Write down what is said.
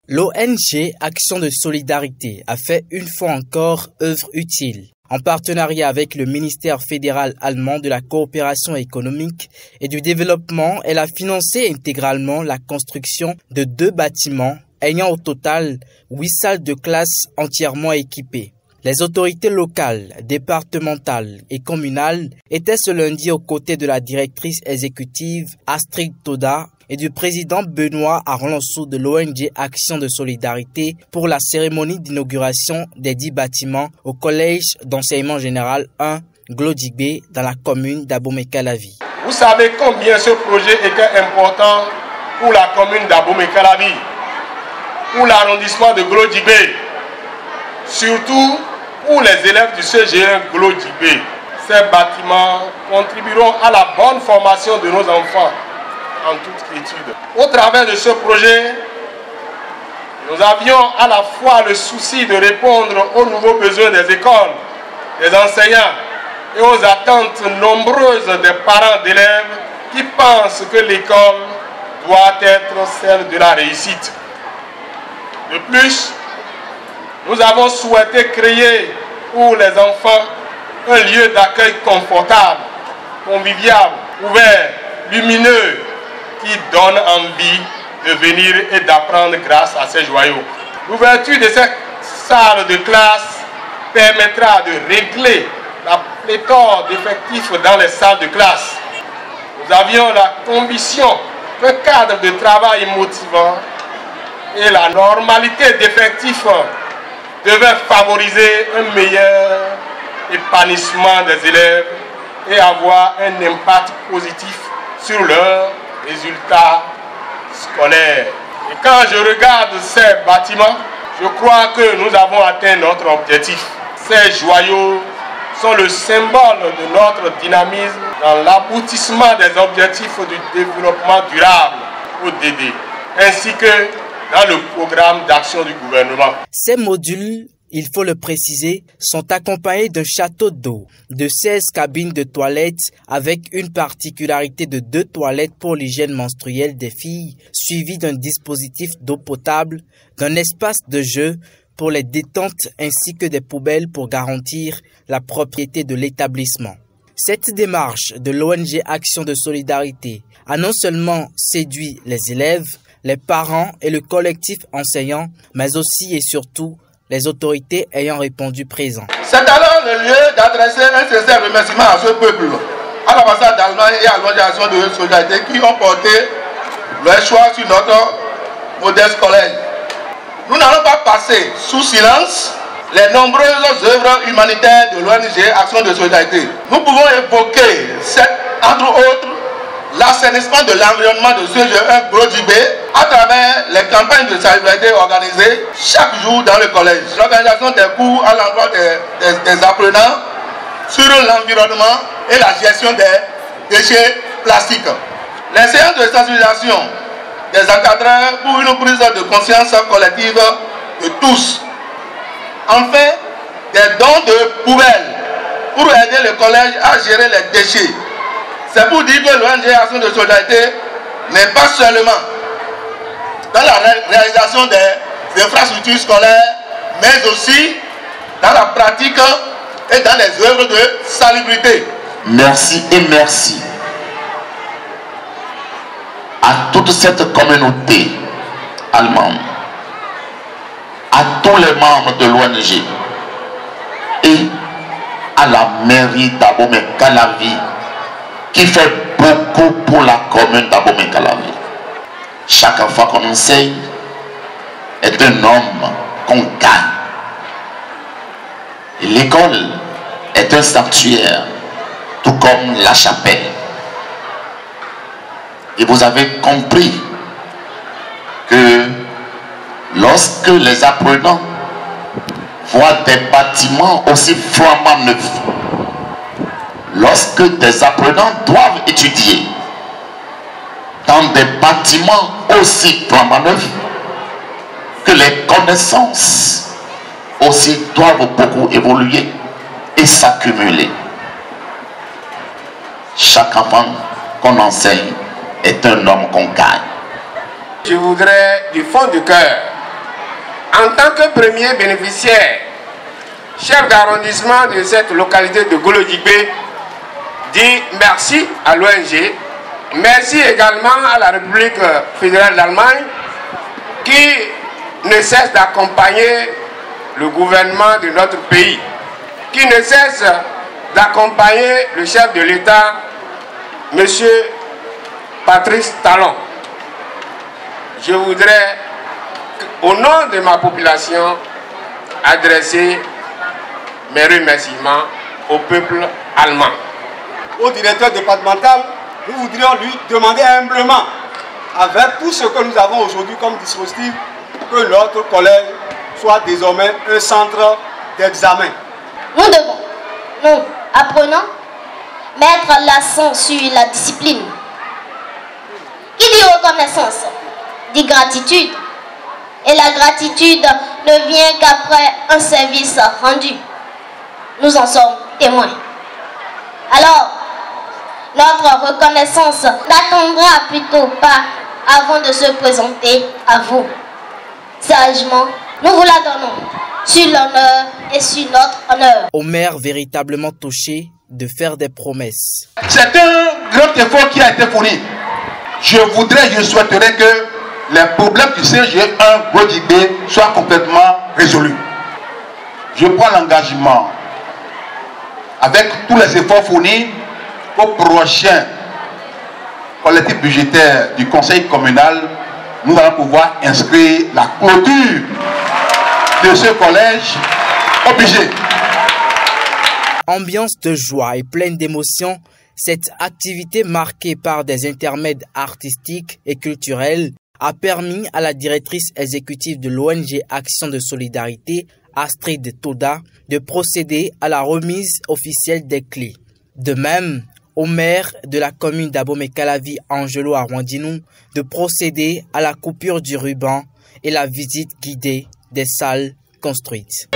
L'ONG Action de Solidarité a fait une fois encore œuvre utile. En partenariat avec le ministère fédéral allemand de la coopération économique et du développement, elle a financé intégralement la construction de 2 bâtiments ayant au total 8 salles de classe entièrement équipées. Les autorités locales, départementales et communales étaient ce lundi aux côtés de la directrice exécutive Astrid Toda et du président Benoît Arlonsou de l'ONG Action de Solidarité pour la cérémonie d'inauguration des 10 bâtiments au collège d'enseignement général 1 Glodigbe dans la commune d'Abomey-Calavi. Vous savez combien ce projet était important pour la commune d'Abomey-Calavi, pour l'arrondissement de Glodigbe, surtout pour les élèves du CG1 Glodigbe. Ces bâtiments contribueront à la bonne formation de nos enfants en toute quiétude. Au travers de ce projet, nous avions à la fois le souci de répondre aux nouveaux besoins des écoles, des enseignants et aux attentes nombreuses des parents d'élèves qui pensent que l'école doit être celle de la réussite. De plus, nous avons souhaité créer pour les enfants un lieu d'accueil confortable, convivial, ouvert, lumineux, qui donne envie de venir et d'apprendre grâce à ces joyaux. L'ouverture de cette salle de classe permettra de régler la pléthore d'effectifs dans les salles de classe. Nous avions la conviction qu'un cadre de travail motivant et la normalité d'effectifs devait favoriser un meilleur épanouissement des élèves et avoir un impact positif sur leurs résultats scolaires. Et quand je regarde ces bâtiments, je crois que nous avons atteint notre objectif. Ces joyaux sont le symbole de notre dynamisme dans l'aboutissement des objectifs du développement durable, ODD, ainsi que dans le programme d'action du gouvernement. Ces modules, il faut le préciser, sont accompagnés d'un château d'eau, de 16 cabines de toilettes avec une particularité de 2 toilettes pour l'hygiène menstruelle des filles, suivi d'un dispositif d'eau potable, d'un espace de jeu pour les détentes ainsi que des poubelles pour garantir la propriété de l'établissement. Cette démarche de l'ONG Action de Solidarité a non seulement séduit les élèves, les parents et le collectif enseignant, mais aussi et surtout les autorités ayant répondu présent. C'est alors le lieu d'adresser un sincère remerciement à ce peuple, à l'ambassade d'Allemagne et à l'organisation de solidarité qui ont porté leur choix sur notre modeste collège. Nous n'allons pas passer sous silence les nombreuses œuvres humanitaires de l'ONG Action de Solidarité. Nous pouvons évoquer, entre autres, l'assainissement de l'environnement de ce CG1 Glodigbe à travers les campagnes de solidarité organisées chaque jour dans le collège. L'organisation des cours à l'endroit des apprenants sur l'environnement et la gestion des déchets plastiques. Les séances de sensibilisation des encadreurs pour une prise de conscience collective de tous. Enfin, des dons de poubelles pour aider le collège à gérer les déchets. C'est pour dire que l'ONG Action de Solidarité n'est pas seulement dans la réalisation des infrastructures scolaires, mais aussi dans la pratique et dans les œuvres de salubrité. Merci et merci à toute cette communauté allemande, à tous les membres de l'ONG et à la mairie d'Abomey-Calavi qui fait beaucoup pour la commune d'Abomey-Calavi. Chaque fois qu'on enseigne est un homme qu'on gagne. L'école est un sanctuaire, tout comme la chapelle. Et vous avez compris que lorsque les apprenants voient des bâtiments aussi flambant neufs, lorsque des apprenants doivent étudier dans des bâtiments aussi flambant neufs, que les connaissances aussi doivent beaucoup évoluer et s'accumuler. Chaque enfant qu'on enseigne est un homme qu'on gagne. Je voudrais du fond du cœur En tant que premier bénéficiaire, chef d'arrondissement de cette localité de Golo-Djibé, dit merci à l'ONG, merci également à la République fédérale d'Allemagne qui ne cesse d'accompagner le gouvernement de notre pays, qui ne cesse d'accompagner le chef de l'État, M. Patrice Talon. Je voudrais, au nom de ma population, adresser mes remerciements au peuple allemand. Au directeur départemental, nous voudrions lui demander humblement, avec tout ce que nous avons aujourd'hui comme dispositif, que notre collège soit désormais un centre d'examen. Nous devons, nous, apprenants, mettre l'accent sur la discipline. Qui dit reconnaissance, dit gratitude. Et la gratitude ne vient qu'après un service rendu. Nous en sommes témoins. Alors, notre reconnaissance n'attendra plutôt pas avant de se présenter à vous. Sagement, nous vous la donnons, sur l'honneur et sur notre honneur. Omer véritablement touché de faire des promesses. C'est un grand effort qui a été fourni. Je souhaiterais que les problèmes du CGE1 Golo-Djibé soient complètement résolus. Je prends l'engagement, avec tous les efforts fournis, au prochain collectif budgétaire du conseil communal, nous allons pouvoir inscrire la clôture de ce collège au budget. Ambiance de joie et pleine d'émotion, cette activité marquée par des intermèdes artistiques et culturels a permis à la directrice exécutive de l'ONG Action de Solidarité, Astrid Toda, de procéder à la remise officielle des clés. De même, au maire de la commune d'Abomey-Calavi, Angelo Arwandinou, de procéder à la coupure du ruban et la visite guidée des salles construites.